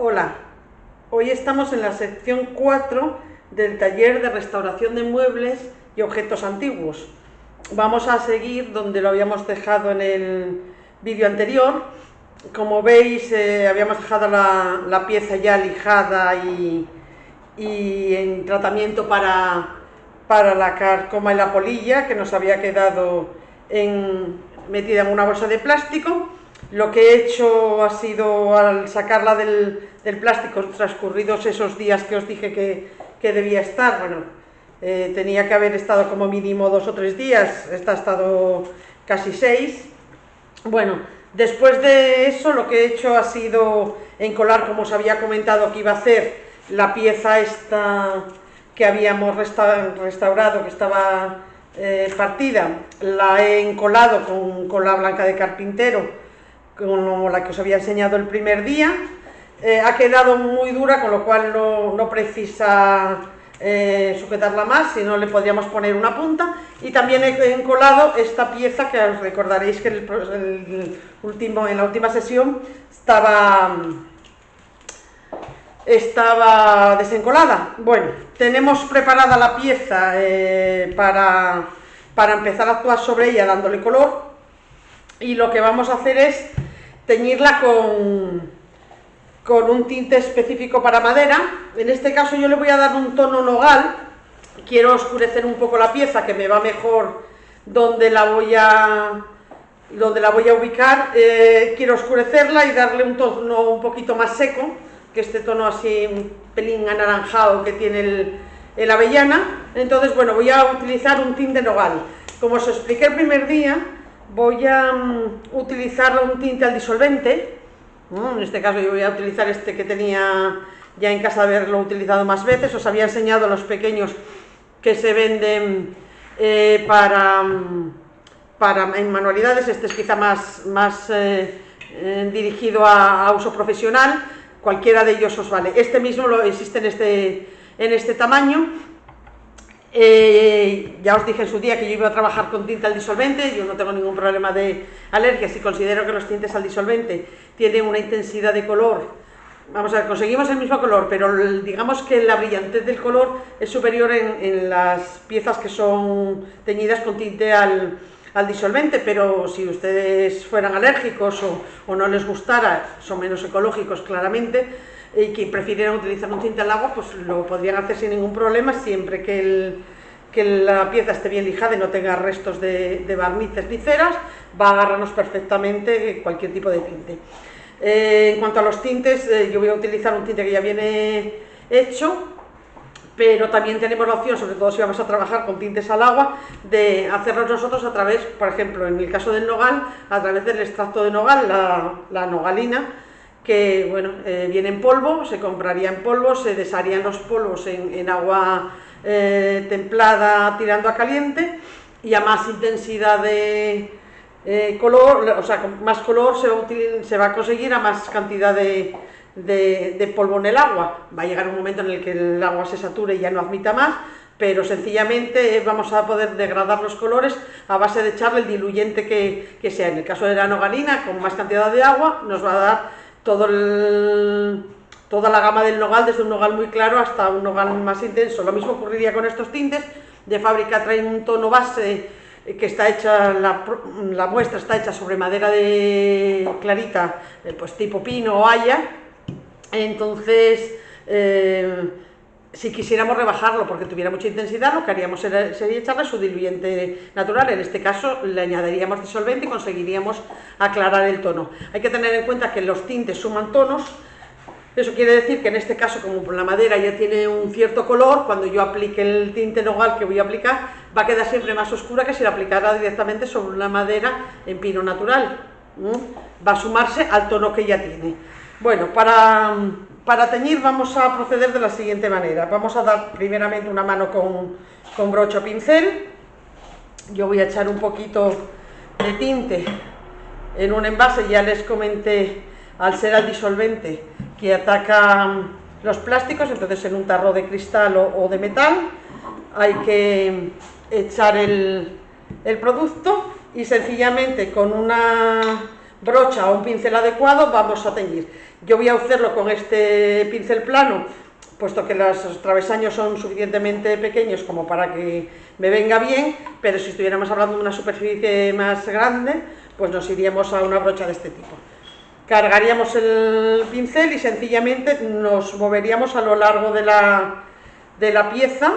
Hola, hoy estamos en la sección 4 del taller de restauración de muebles y objetos antiguos. Vamos a seguir donde lo habíamos dejado en el vídeo anterior. Como veis, habíamos dejado la pieza ya lijada y en tratamiento para la carcoma y la polilla, que nos había quedado metida en una bolsa de plástico. Lo que he hecho ha sido, al sacarla del plástico, transcurridos esos días que os dije que debía estar, bueno, tenía que haber estado como mínimo 2 o 3 días, esta ha estado casi 6. Bueno, después de eso lo que he hecho ha sido encolar, como os había comentado que iba a hacer, la pieza esta que habíamos restaurado, que estaba partida, la he encolado con cola blanca de carpintero, como la que os había enseñado el primer día. Ha quedado muy dura, con lo cual no precisa sujetarla más, si no le podríamos poner una punta. Y también he encolado esta pieza, que os recordaréis que en la última sesión estaba desencolada. Bueno, tenemos preparada la pieza para empezar a actuar sobre ella dándole color, y lo que vamos a hacer es teñirla con un tinte específico para madera. En este caso yo le voy a dar un tono nogal. Quiero oscurecer un poco la pieza, que me va mejor donde la voy a ubicar. Quiero oscurecerla y darle un tono un poquito más seco, que este tono así un pelín anaranjado que tiene el avellana. Entonces, bueno, voy a utilizar un tinte nogal. Como os expliqué el primer día, voy a utilizar un tinte al disolvente. En este caso yo voy a utilizar este que tenía ya en casa, de haberlo utilizado más veces. Os había enseñado los pequeños que se venden en manualidades. Este es quizá más dirigido a uso profesional. Cualquiera de ellos os vale. Este mismo existe en este tamaño. Ya os dije en su día que yo iba a trabajar con tinta al disolvente. Yo no tengo ningún problema de alergias y considero que los tintes al disolvente tienen una intensidad de color. Vamos a ver, conseguimos el mismo color, pero digamos que la brillantez del color es superior en las piezas que son teñidas con tinte al disolvente. Pero si ustedes fueran alérgicos o no les gustara, son menos ecológicos claramente, y que prefirieran utilizar un tinte al agua, pues lo podrían hacer sin ningún problema, siempre que la pieza esté bien lijada y no tenga restos de barnices ni ceras. Va a agarrarnos perfectamente cualquier tipo de tinte. En cuanto a los tintes, yo voy a utilizar un tinte que ya viene hecho, pero también tenemos la opción, sobre todo si vamos a trabajar con tintes al agua, de hacerlos nosotros a través, por ejemplo, en el caso del nogal, a través del extracto de nogal, la nogalina, que bueno, viene en polvo, se compraría en polvo, se desharían los polvos en agua templada tirando a caliente, y a más intensidad de color, o sea, con más color se va a conseguir a más cantidad de polvo en el agua. Va a llegar un momento en el que el agua se sature y ya no admita más, pero sencillamente vamos a poder degradar los colores a base de echarle el diluyente que sea. En el caso de la nogalina, con más cantidad de agua, nos va a dar toda la gama del nogal, desde un nogal muy claro hasta un nogal más intenso. Lo mismo ocurriría con estos tintes. De fábrica traen un tono base que está hecha, la muestra está hecha sobre madera de clarita, pues tipo pino o haya. Entonces, si quisiéramos rebajarlo porque tuviera mucha intensidad, lo que haríamos sería echarle su diluyente natural. En este caso le añadiríamos disolvente y conseguiríamos aclarar el tono. Hay que tener en cuenta que los tintes suman tonos. Eso quiere decir que en este caso, como la madera ya tiene un cierto color, cuando yo aplique el tinte nogal que voy a aplicar, va a quedar siempre más oscura que si la aplicara directamente sobre una madera en pino natural. Va a sumarse al tono que ya tiene. Bueno, para teñir vamos a proceder de la siguiente manera. Vamos a dar primeramente una mano con brocha o pincel. Yo voy a echar un poquito de tinte en un envase. Ya les comenté, al ser al disolvente, que ataca los plásticos, entonces en un tarro de cristal o de metal hay que echar el producto, y sencillamente con una brocha o un pincel adecuado, vamos a teñir. Yo voy a hacerlo con este pincel plano, puesto que los travesaños son suficientemente pequeños como para que me venga bien, pero si estuviéramos hablando de una superficie más grande, pues nos iríamos a una brocha de este tipo. Cargaríamos el pincel y sencillamente nos moveríamos a lo largo de la pieza,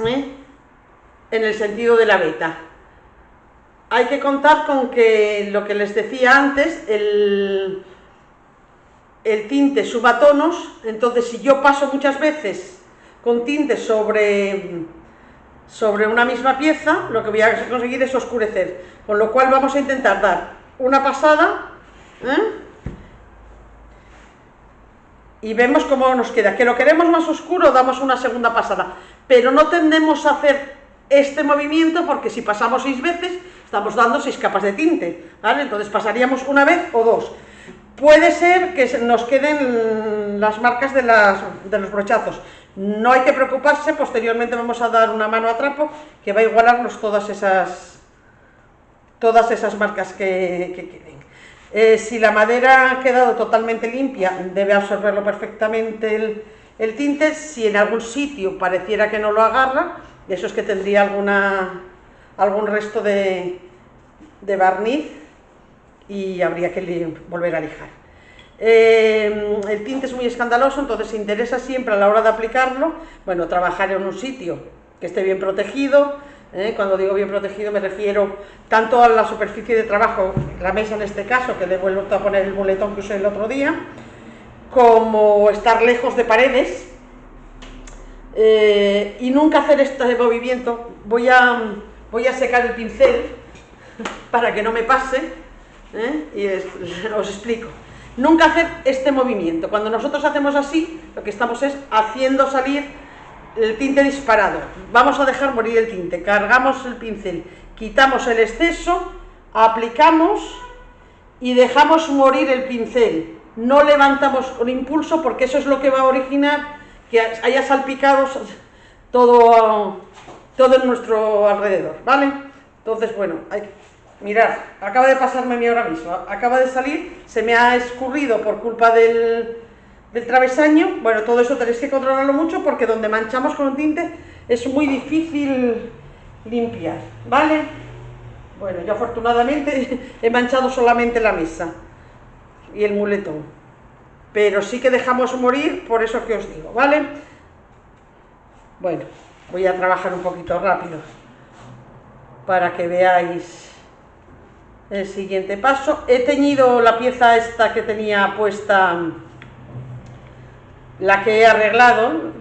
en el sentido de la veta. Hay que contar con que, lo que les decía antes, el tinte suba tonos. Entonces, si yo paso muchas veces con tinte sobre una misma pieza, lo que voy a conseguir es oscurecer, con lo cual vamos a intentar dar una pasada, y vemos cómo nos queda. Que lo queremos más oscuro, damos una segunda pasada, pero no tendemos a hacer este movimiento, porque si pasamos 6 veces estamos dando 6 capas de tinte, ¿vale? Entonces pasaríamos una vez o 2. Puede ser que nos queden las marcas de los brochazos. No hay que preocuparse, posteriormente vamos a dar una mano a trapo que va a igualarnos todas esas marcas que queden. Si la madera ha quedado totalmente limpia, debe absorberlo perfectamente el tinte. Si en algún sitio pareciera que no lo agarra, eso es que tendría algún resto de barniz y habría que volver a lijar. El tinte es muy escandaloso, entonces se interesa siempre a la hora de aplicarlo, bueno, trabajar en un sitio que esté bien protegido. Cuando digo bien protegido me refiero tanto a la superficie de trabajo, la mesa en este caso, que le he vuelto a poner el muletón que usé el otro día, como estar lejos de paredes, y nunca hacer este movimiento. Voy a secar el pincel para que no me pase, y os explico. Nunca hacer este movimiento. Cuando nosotros hacemos así, lo que estamos es haciendo salir el tinte disparado. Vamos a dejar morir el tinte. Cargamos el pincel, quitamos el exceso, aplicamos y dejamos morir el pincel. No levantamos con impulso, porque eso es lo que va a originar que haya salpicado todo en nuestro alrededor, ¿vale? Entonces, bueno, mirad, acaba de pasarme a mí ahora mismo, acaba de salir, se me ha escurrido por culpa del travesaño. Bueno, todo eso tenéis que controlarlo mucho, porque donde manchamos con un tinte es muy difícil limpiar, ¿vale? Bueno, yo afortunadamente he manchado solamente la mesa y el muletón, pero sí que dejamos morir, por eso que os digo, ¿vale? Bueno, voy a trabajar un poquito rápido para que veáis el siguiente paso. He teñido la pieza esta que tenía puesta, la que he arreglado.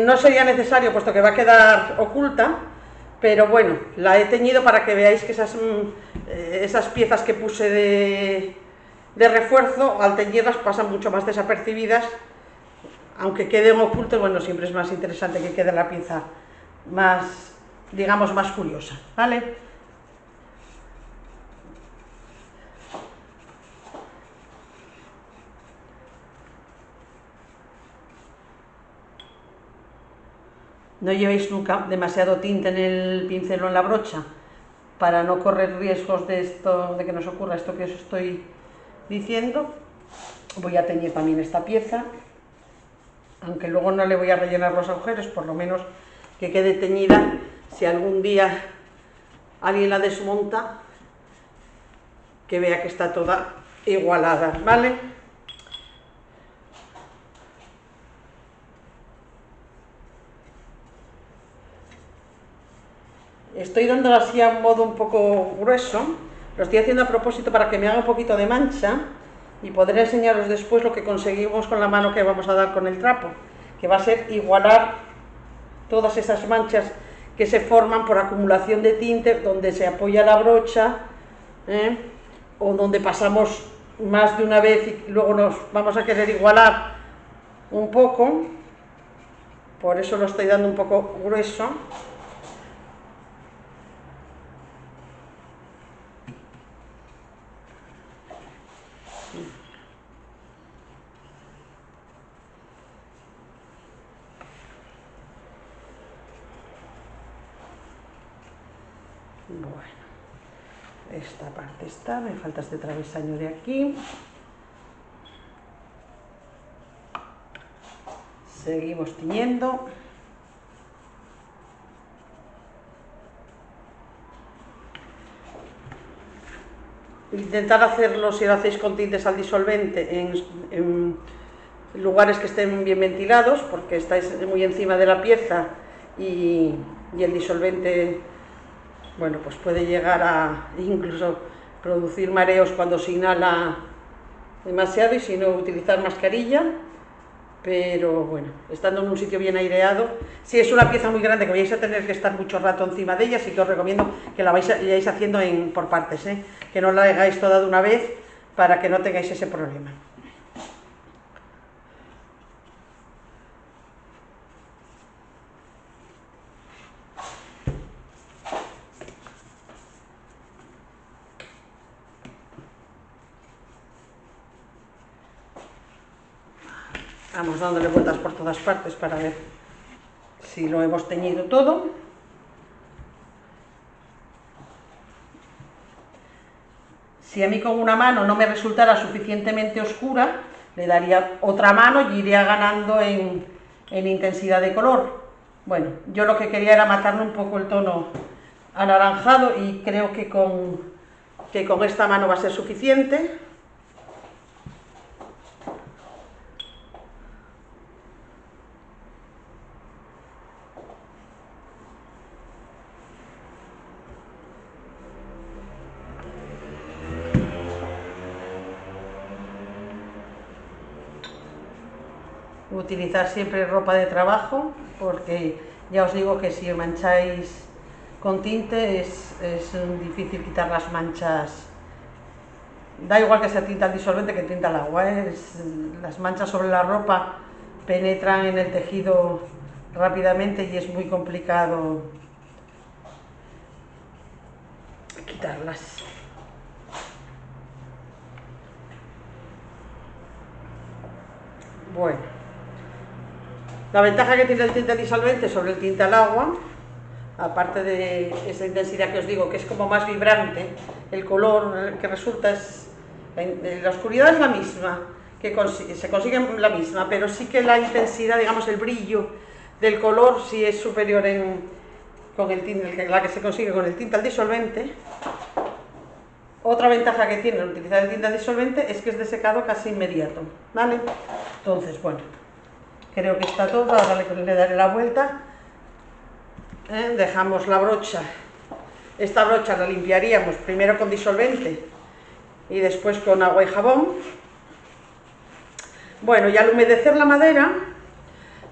No sería necesario, puesto que va a quedar oculta, pero bueno, la he teñido para que veáis que esas piezas que puse de refuerzo, al teñirlas pasan mucho más desapercibidas, aunque queden ocultos. Bueno, siempre es más interesante que quede la pieza más, digamos, más curiosa, ¿vale? No llevéis nunca demasiado tinte en el pincel o en la brocha, para no correr riesgos de que nos ocurra esto que os estoy diciendo. Voy a teñir también esta pieza, aunque luego no le voy a rellenar los agujeros, por lo menos que quede teñida, si algún día alguien la desmonta, que vea que está toda igualada, ¿vale? Estoy dándolo así a un modo un poco grueso, lo estoy haciendo a propósito para que me haga un poquito de mancha, y podré enseñaros después lo que conseguimos con la mano que vamos a dar con el trapo, que va a ser igualar todas esas manchas que se forman por acumulación de tinte donde se apoya la brocha, o donde pasamos más de una vez y luego nos vamos a querer igualar un poco. Por eso lo estoy dando un poco grueso. Bueno, esta parte está, me falta este travesaño de aquí. Seguimos tiñendo. Intentar hacerlo, si lo hacéis con tintes al disolvente, en lugares que estén bien ventilados, porque estáis muy encima de la pieza y el disolvente, bueno, pues puede llegar a incluso producir mareos cuando se inhala demasiado, y si no, utilizar mascarilla. Pero bueno, estando en un sitio bien aireado, si es una pieza muy grande que vais a tener que estar mucho rato encima de ella, sí que os recomiendo que la vayáis haciendo por partes, que no la hagáis toda de una vez para que no tengáis ese problema. Vamos dándole vueltas por todas partes para ver si lo hemos teñido todo. Si a mí con una mano no me resultara suficientemente oscura, le daría otra mano y iría ganando en intensidad de color. Bueno, yo lo que quería era matarle un poco el tono anaranjado, y creo que con esta mano va a ser suficiente. Utilizar siempre ropa de trabajo, porque ya os digo que si mancháis con tinte es difícil quitar las manchas. Da igual que sea tinta al disolvente que tinta al agua, las manchas sobre la ropa penetran en el tejido rápidamente y es muy complicado quitarlas. Bueno, la ventaja que tiene el tinte al disolvente sobre el tinte al agua, aparte de esa intensidad que os digo, que es como más vibrante, el color que resulta la oscuridad es la misma, se consigue la misma, pero sí que la intensidad, digamos, el brillo del color sí es superior con el tinte, la que se consigue con el tinte al disolvente. Otra ventaja que tiene al utilizar el tinte al disolvente es que es de secado casi inmediato, ¿vale? Entonces, bueno, creo que está todo. Ahora le daré la vuelta. Dejamos la brocha. Esta brocha la limpiaríamos primero con disolvente y después con agua y jabón. Bueno, y al humedecer la madera,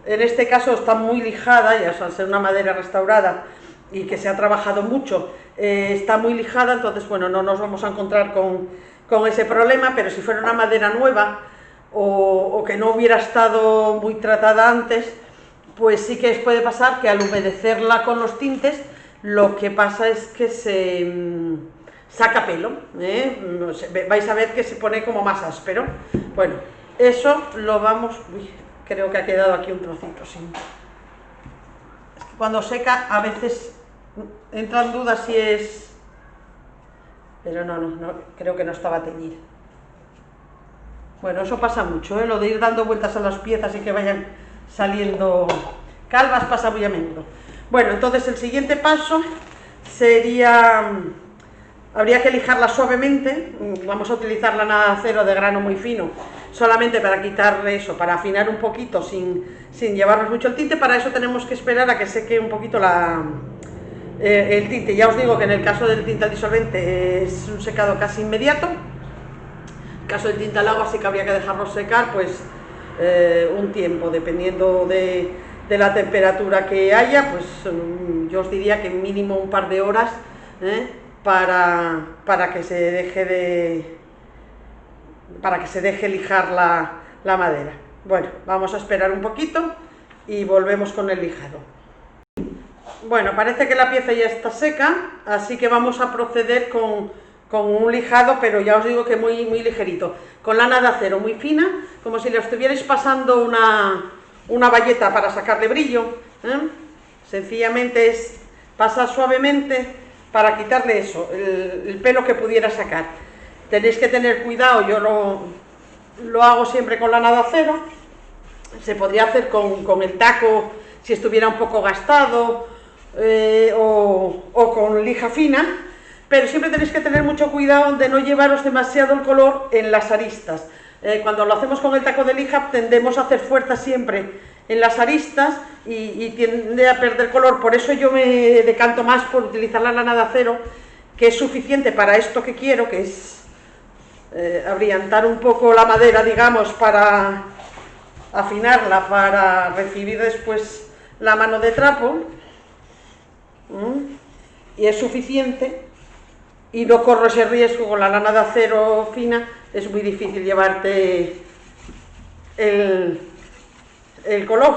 en este caso está muy lijada, ya al ser una madera restaurada y que se ha trabajado mucho, está muy lijada, entonces bueno, no nos vamos a encontrar con ese problema, pero si fuera una madera nueva o que no hubiera estado muy tratada antes, pues sí que puede pasar que al humedecerla con los tintes, lo que pasa es que se saca pelo, vais a ver que se pone como más áspero. Bueno, eso lo vamos... Uy, creo que ha quedado aquí un trocito, sí. Es que cuando seca a veces entran dudas si es... Pero no, creo que no estaba teñida. Bueno, eso pasa mucho, lo de ir dando vueltas a las piezas y que vayan saliendo calvas pasa muy a menudo. Bueno, entonces el siguiente paso sería... Habría que lijarla suavemente. Vamos a utilizar lana de acero de grano muy fino, solamente para quitar eso, para afinar un poquito sin llevarnos mucho el tinte. Para eso tenemos que esperar a que seque un poquito el tinte. Ya os digo que en el caso del tinte al disolvente es un secado casi inmediato. En el caso del tinte al agua sí que habría que dejarlo secar pues un tiempo, dependiendo de la temperatura que haya, pues yo os diría que mínimo un par de horas, para que se deje lijar la madera. Bueno, vamos a esperar un poquito y volvemos con el lijado. Bueno, parece que la pieza ya está seca, así que vamos a proceder con un lijado, pero ya os digo que muy, muy ligerito, con lana de acero muy fina, como si le estuvierais pasando una bayeta para sacarle brillo. Sencillamente es pasar suavemente para quitarle eso, el pelo que pudiera sacar. Tenéis que tener cuidado, yo lo hago siempre con lana de acero. Se podría hacer con el taco si estuviera un poco gastado, o con lija fina, pero siempre tenéis que tener mucho cuidado de no llevaros demasiado el color en las aristas. Cuando lo hacemos con el taco de lija tendemos a hacer fuerza siempre en las aristas y tiende a perder color. Por eso yo me decanto más por utilizar la lana de acero, que es suficiente para esto que quiero, que es abrillantar un poco la madera, digamos, para afinarla, para recibir después la mano de trapo, y es suficiente, y no corro ese riesgo. Con la lana de acero fina es muy difícil llevarte el color,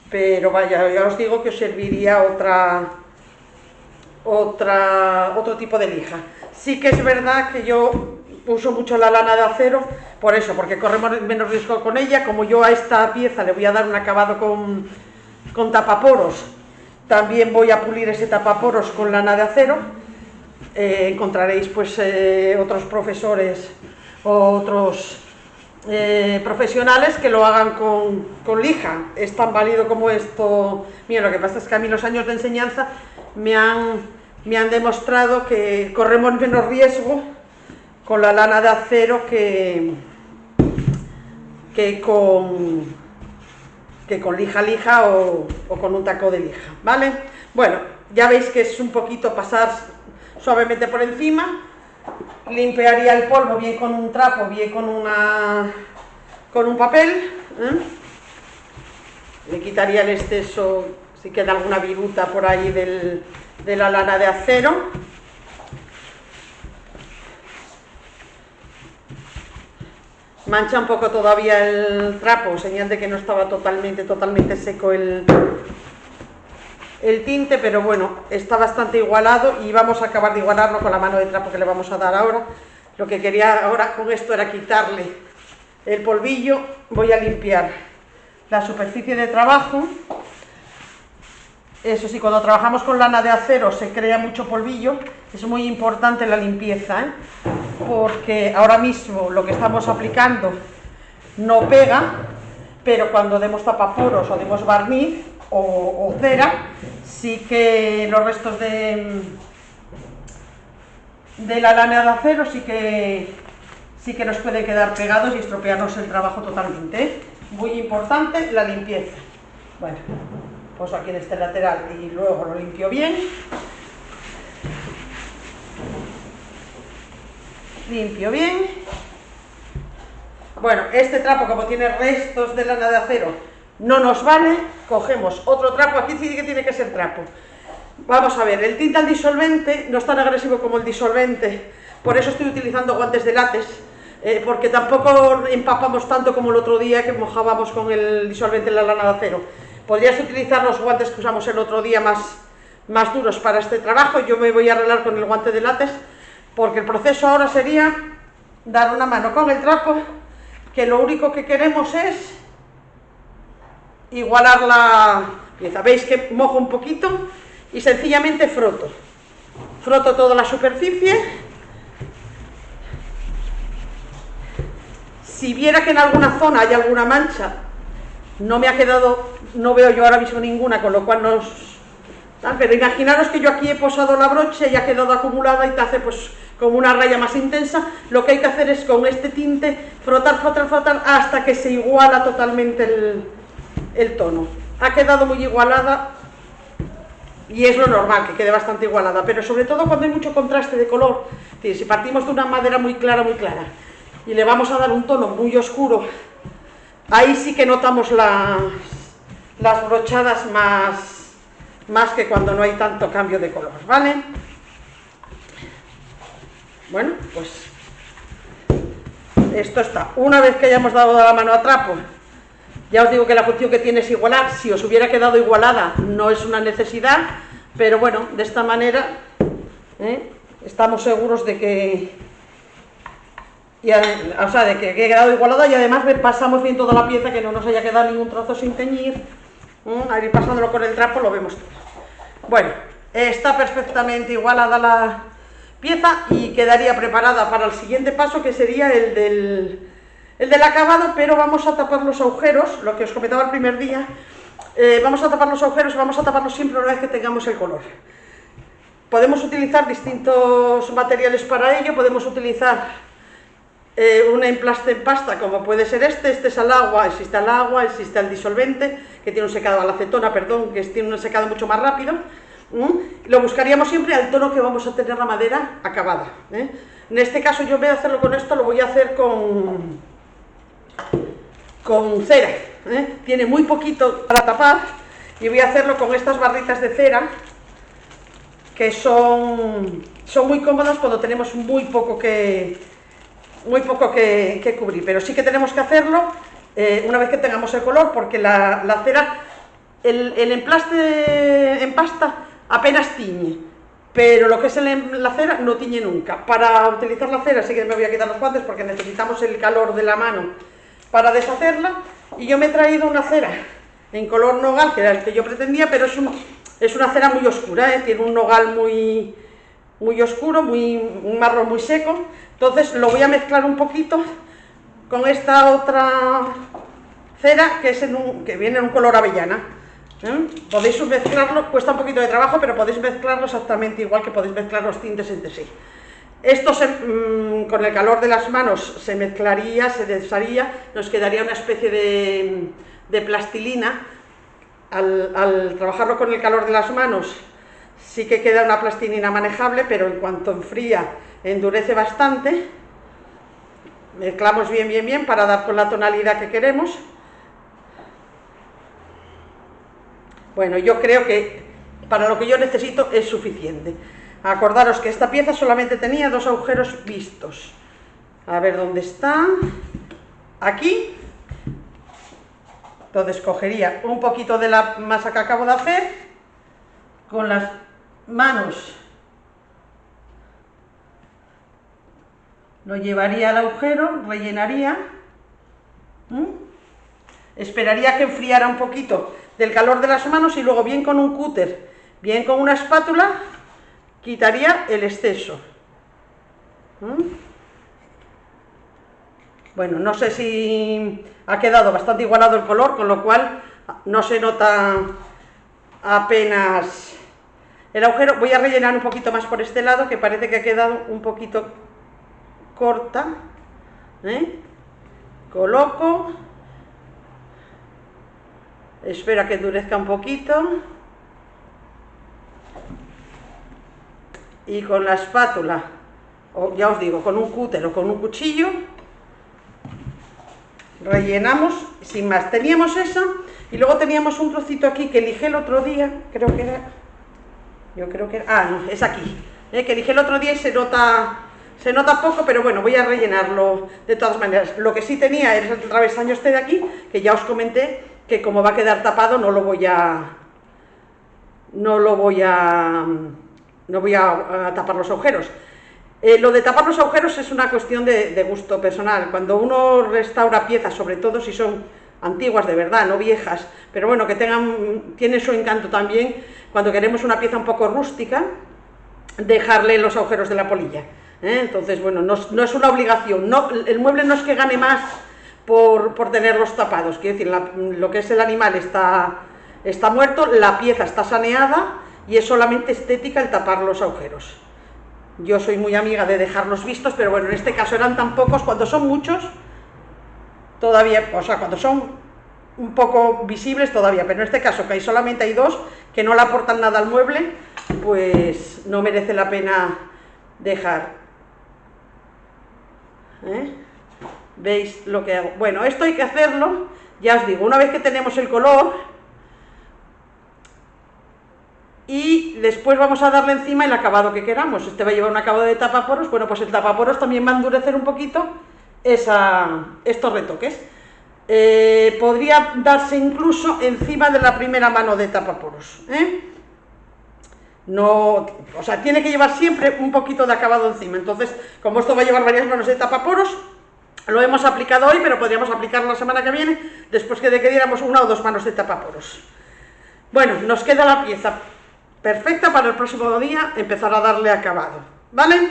pero vaya, ya os digo que os serviría otro tipo de lija. Sí que es verdad que yo uso mucho la lana de acero, por eso, porque corremos menos riesgo con ella. Como yo a esta pieza le voy a dar un acabado con tapaporos, también voy a pulir ese tapaporos con lana de acero. Encontraréis pues otros profesores o otros profesionales que lo hagan con lija. Es tan válido como esto. Mira, lo que pasa es que a mí los años de enseñanza me han demostrado que corremos menos riesgo con la lana de acero que con lija o con un taco de lija, ¿vale? Bueno, ya veis que es un poquito pasar suavemente por encima. Limpiaría el polvo bien con un trapo, bien con un papel, le quitaría el exceso si queda alguna viruta por ahí de la lana de acero. Mancha un poco todavía el trapo, señal de que no estaba totalmente seco el tinte, pero bueno, está bastante igualado y vamos a acabar de igualarlo con la mano de trapo que le vamos a dar ahora. Lo que quería ahora con esto era quitarle el polvillo. Voy a limpiar la superficie de trabajo. Eso sí, cuando trabajamos con lana de acero se crea mucho polvillo, es muy importante la limpieza, porque ahora mismo lo que estamos aplicando no pega, pero cuando demos tapaporos o demos barniz o cera, sí que los restos de la lana de acero sí que nos pueden quedar pegados y estropearnos el trabajo totalmente, Muy importante la limpieza. Bueno, pues aquí en este lateral y luego lo limpio bien. Limpio bien. Bueno, este trapo, como tiene restos de lana de acero, no nos vale. Cogemos otro trapo. Aquí sí que tiene que ser trapo. Vamos a ver, el tinte al disolvente no es tan agresivo como el disolvente, por eso estoy utilizando guantes de látex, porque tampoco empapamos tanto como el otro día que mojábamos con el disolvente en la lana de acero. Podrías utilizar los guantes que usamos el otro día más duros para este trabajo. Yo me voy a arreglar con el guante de látex, porque el proceso ahora sería dar una mano con el trapo, que lo único que queremos es igualar la pieza. Veis que mojo un poquito y sencillamente froto toda la superficie. Si viera que en alguna zona hay alguna mancha, no me ha quedado, no veo yo ahora mismo ninguna, con lo cual pero imaginaros que yo aquí he posado la brocha y ha quedado acumulada y te hace pues como una raya más intensa. Lo que hay que hacer es con este tinte frotar hasta que se iguala totalmente el tono. Ha quedado muy igualada y es lo normal, que quede bastante igualada, pero sobre todo cuando hay mucho contraste de color. Si partimos de una madera muy clara y le vamos a dar un tono muy oscuro, ahí sí que notamos las brochadas más que cuando no hay tanto cambio de color, ¿vale? Bueno, pues esto está. Una vez que hayamos dado la mano a trapo, ya os digo que la función que tiene es igualar. Si os hubiera quedado igualada no es una necesidad, pero bueno, de esta manera estamos seguros de que de que ha quedado igualada, y además pasamos bien toda la pieza, que no nos haya quedado ningún trozo sin teñir. Al ir pasándolo con el trapo lo vemos todo. Bueno, Está perfectamente igualada la pieza y quedaría preparada para el siguiente paso, que sería el del acabado, pero vamos a tapar los agujeros, lo que os comentaba el primer día. Vamos a tapar los agujeros, vamos a taparlos siempre una vez que tengamos el color. Podemos utilizar distintos materiales para ello, podemos utilizar un emplaste en pasta, como puede ser este es al agua, existe al disolvente, que tiene un secado, a la acetona, perdón, que tiene un secado mucho más rápido. Lo buscaríamos siempre al tono que vamos a tener la madera acabada. En este caso, yo en vez de hacerlo con esto, lo voy a hacer con cera. Tiene muy poquito para tapar y voy a hacerlo con estas barritas de cera, que son muy cómodas cuando tenemos muy poco que cubrir, pero sí que tenemos que hacerlo una vez que tengamos el color, porque la cera, el emplaste en pasta apenas tiñe, pero lo que es la cera no tiñe nunca. Para utilizar la cera sí que me voy a quitar los guantes porque necesitamos el calor de la mano para deshacerla, y yo me he traído una cera en color nogal, que era el que yo pretendía, pero es una cera muy oscura, tiene un nogal muy oscuro, un marrón muy seco. Entonces lo voy a mezclar un poquito con esta otra cera que viene en un color avellana. Podéis mezclarlo, cuesta un poquito de trabajo, pero podéis mezclarlo exactamente igual que podéis mezclar los tintes entre sí. Esto con el calor de las manos se mezclaría, se desharía, nos quedaría una especie de plastilina. Al trabajarlo con el calor de las manos sí que queda una plastilina manejable, pero en cuanto enfría endurece bastante. Mezclamos bien para dar con la tonalidad que queremos. Bueno, yo creo que para lo que yo necesito es suficiente. Acordaros que esta pieza solamente tenía 2 agujeros vistos. A ver dónde está. Aquí. Entonces cogería un poquito de la masa que acabo de hacer, con las manos lo llevaría al agujero, rellenaría, esperaría que enfriara un poquito del calor de las manos y luego bien con un cúter, bien con una espátula, quitaría el exceso. Bueno, no sé si ha quedado bastante igualado el color, con lo cual no se nota apenas el agujero. Voy a rellenar un poquito más por este lado, que parece que ha quedado un poquito corta. Coloco, espera que endurezca un poquito y con la espátula, o ya os digo, con un cúter o con un cuchillo, rellenamos sin más. Teníamos eso y luego teníamos un trocito aquí que elige el otro día, creo que era, no, es aquí, que elige el otro día y se nota poco, pero bueno, voy a rellenarlo de todas maneras. Lo que sí tenía es el travesaño este de aquí, que ya os comenté que como va a quedar tapado no voy a tapar los agujeros. Lo de tapar los agujeros es una cuestión de gusto personal. Cuando uno restaura piezas, sobre todo si son antiguas de verdad, no viejas, pero bueno, que tiene su encanto también, cuando queremos una pieza un poco rústica, dejarle los agujeros de la polilla. Entonces, bueno, no es una obligación, el mueble no es que gane más por tenerlos tapados, quiero decir, lo que es el animal está muerto, la pieza está saneada y es solamente estética el tapar los agujeros. Yo soy muy amiga de dejarlos vistos, pero bueno, en este caso eran tan pocos. Cuando son muchos, todavía, o sea, cuando son un poco visibles todavía, pero en este caso que solamente hay 2 que no le aportan nada al mueble, pues no merece la pena dejar. ¿Veis lo que hago? Bueno, esto hay que hacerlo, ya os digo, una vez que tenemos el color, y después vamos a darle encima el acabado que queramos. Este va a llevar un acabado de tapaporos, bueno, pues el tapaporos también va a endurecer un poquito estos retoques. Podría darse incluso encima de la primera mano de tapaporos, No, o sea, tiene que llevar siempre un poquito de acabado encima. Entonces, como esto va a llevar varias manos de tapaporos, lo hemos aplicado hoy, pero podríamos aplicarlo la semana que viene, después de que diéramos 1 o 2 manos de tapaporos. Bueno, nos queda la pieza perfecta para el próximo día empezar a darle acabado, ¿vale?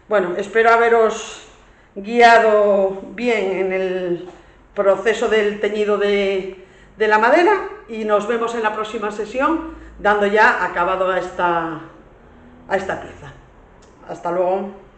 Bueno, espero haberos guiado bien en el proceso del teñido de la madera y nos vemos en la próxima sesión dando ya acabado a esta pieza. Hasta luego.